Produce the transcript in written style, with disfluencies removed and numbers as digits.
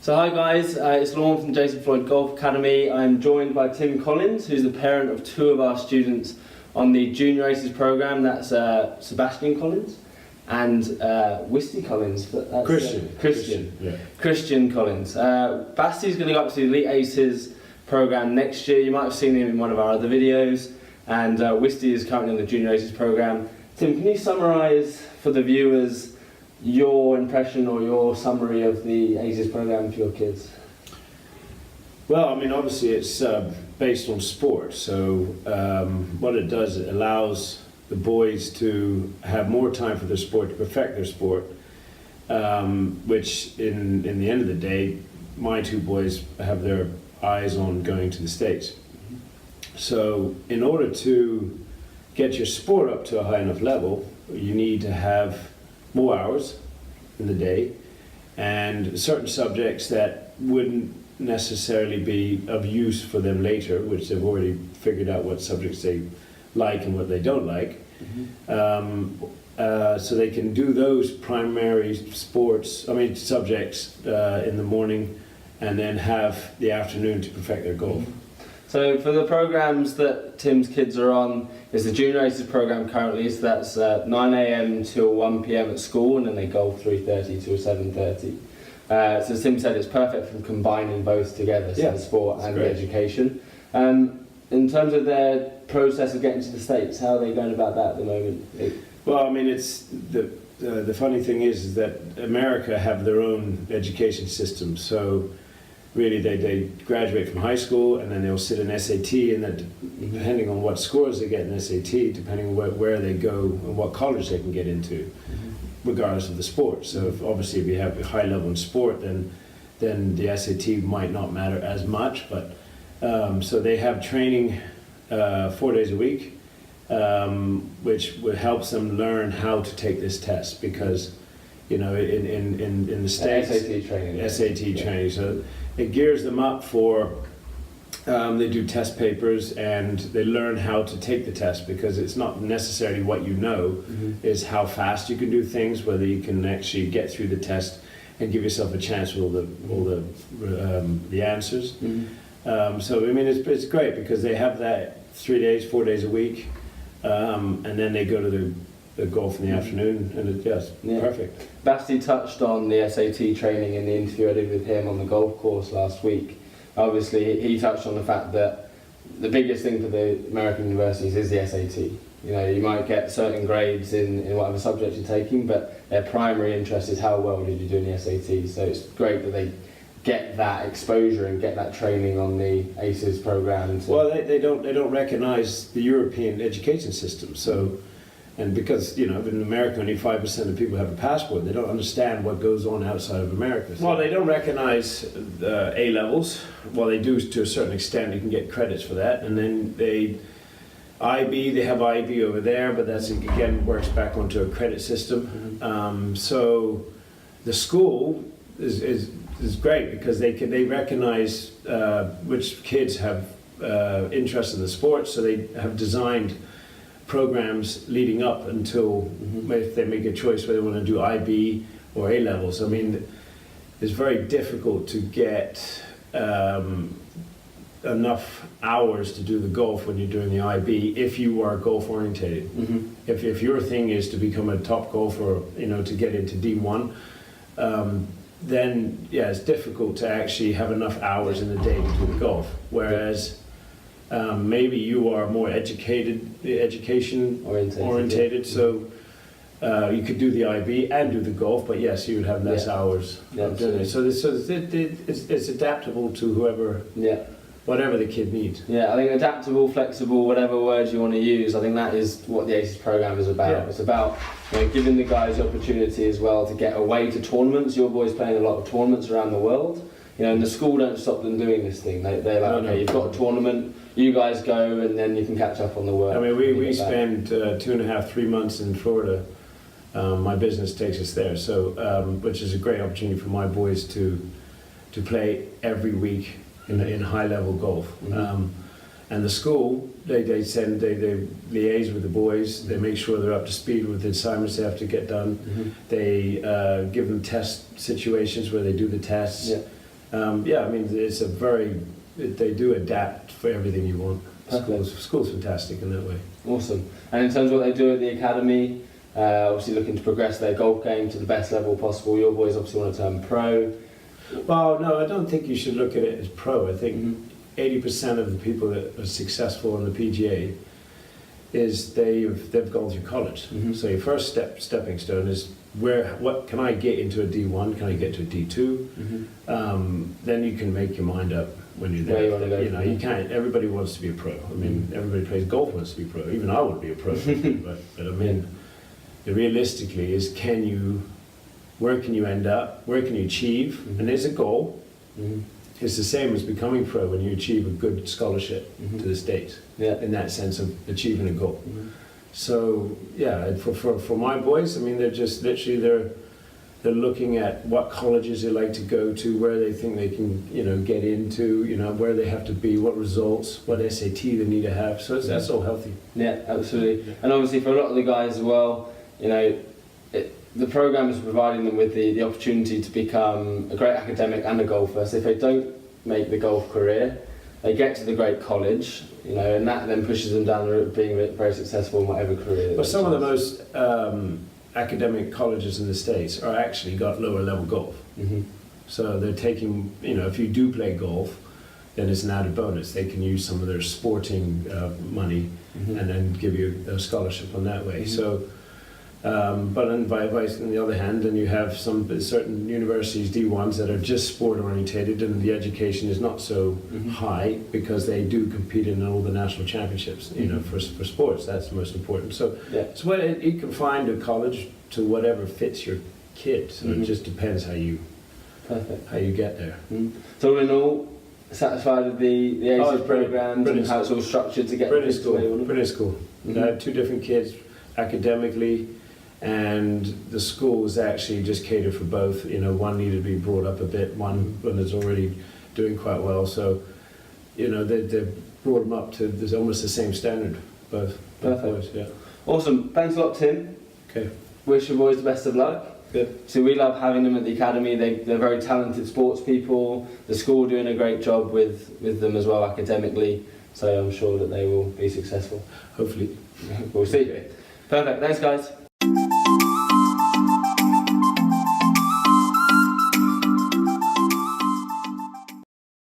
So hi guys, it's Lorne from Jason Floyd Golf Academy. I'm joined by Tim Collins, who's the parent of two of our students on the Junior ACES program. That's Sebastian Collins and Basti Collins. That's, Christian Collins. Basti's going to go up to the Elite ACES program next year. You might have seen him in one of our other videos. And Basti is currently on the Junior ACES program. Tim, can you summarise for the viewers your impression or your summary of the ACES program for your kids? Well, I mean, obviously it's based on sport, so what it does, it allows the boys to have more time for their sport, to perfect their sport, which in the end of the day, my two boys have their eyes on going to the States. So in order to get your sport up to a high enough level, you need to have more hours in the day and certain subjects that wouldn't necessarily be of use for them later, which they've already figured out what subjects they like and what they don't like. So they can do those primary subjects in the morning and then have the afternoon to perfect their golf. So for the programs that Tim's kids are on, is the Junior ACES program currently, so that's 9 AM till 1 PM at school, and then they golf 3:30 till 7:30. So as Tim said, it's perfect for combining both together, so the sport and the education. In terms of their process of getting to the States, how are they going about that at the moment? Well, I mean, it's the funny thing is that America have their own education system, so really they graduate from high school and then they'll sit an SAT, and then depending on what scores they get in SAT, depending on where they go and what college they can get into, regardless of the sport. So if we have a high level in sport, then the SAT might not matter as much, but so they have training 4 days a week, which helps them learn how to take this test, because in the States, SAT training, so it gears them up for, they do test papers and they learn how to take the test, because it's not necessarily what you know, is how fast you can do things, whether you can actually get through the test and give yourself a chance with all the answers. So I mean, it's great because they have that 4 days a week, and then they go to the golf in the afternoon, and it's just perfect. Basti touched on the SAT training in the interview I did with him on the golf course last week. Obviously, he touched on the fact that the biggest thing for the American universities is the SAT. You might get certain grades in whatever subject you're taking, but their primary interest is how well did you do in the SAT. So it's great that they get that exposure and get that training on the ACES program. Well, they don't recognize the European education system, so. And because, in America only 5% of people have a passport, they don't understand what goes on outside of America. So. Well, they don't recognize A levels. Well, they do to a certain extent. You can get credits for that. And then they have IB over there, but that's, again, works back onto a credit system. So the school is great because they recognize which kids have interest in the sport, so they have designed programs leading up until if they make a choice whether they want to do IB or A levels. I mean, it's very difficult to get enough hours to do the golf when you're doing the IB if you are golf orientated. If your thing is to become a top golfer, to get into D1, then it's difficult to actually have enough hours in the day to do the golf. Whereas maybe you are more education orientated, so you could do the IB and do the golf, but yes, you would have less hours doing it. So it's adaptable to whoever, whatever the kid needs. I think adaptable, flexible, whatever words you want to use, I think that is what the ACES program is about. It's about giving the guys the opportunity as well to get away to tournaments. Your boys playing a lot of tournaments around the world. And the school don't stop them doing this thing. They're like, okay, you've got a tournament, you guys go, and then you can catch up on the work. I mean, we spend 2.5-3 months in Florida. My business takes us there, so which is a great opportunity for my boys to play every week in high level golf. And the school, they liaise with the boys, they make sure they're up to speed with the assignments they have to get done. They give them test situations where they do the tests. Yeah, I mean, they do adapt for everything you want. School's fantastic in that way. Awesome. And in terms of what they do at the academy, obviously looking to progress their golf game to the best level possible. Your boys obviously want to turn pro. Well, no, I don't think you should look at it as pro. I think 80% of the people that are successful in the PGA is they've gone through college. So your first stepping stone is what can I get into a D1? Can I get to a D2? Then you can make your mind up when you're there. You know, you can't. Everybody wants to be a pro. I mean, everybody plays golf wants to be a pro. Even I want to be a pro. but I mean, realistically, is where can you end up? Where can you achieve? And there's a goal. It's the same as becoming pro when you achieve a good scholarship to the States. In that sense of achieving a goal. So yeah, for my boys, I mean, they're just literally they're looking at what colleges they like to go to, where they think they can get into, where they have to be, what results, what SAT they need to have. So that's all healthy. Yeah, absolutely. And obviously for a lot of the guys as well, the program is providing them with the opportunity to become a great academic and a golfer. So if they don't make the golf career, they get to the great college, and that then pushes them down the route of being very successful in whatever career. But some of the most academic colleges in the States are actually got lower level golf. So they're taking, if you do play golf, then it's an added bonus. They can use some of their sporting money and then give you a scholarship on that way. So. But on the other hand, then you have certain universities, D1s, that are just sport orientated, and the education is not so high because they do compete in all the national championships. For sports, that's the most important. So, you can find a college to whatever fits your kid. So it just depends how you get there. So in all, satisfied with the ACES programs and how it's all structured to get Brilliant school. I have two different kids academically. And the school was actually just catered for both. One needed to be brought up a bit, one is already doing quite well. So, they brought them up to almost the same standard, both boys. Yeah. Awesome. Thanks a lot, Tim. Okay. Wish your boys the best of luck. Good. So we love having them at the academy. They're very talented sports people. The school doing a great job with them as well academically. So I'm sure that they will be successful. Hopefully. We'll see. Perfect. Thanks, guys.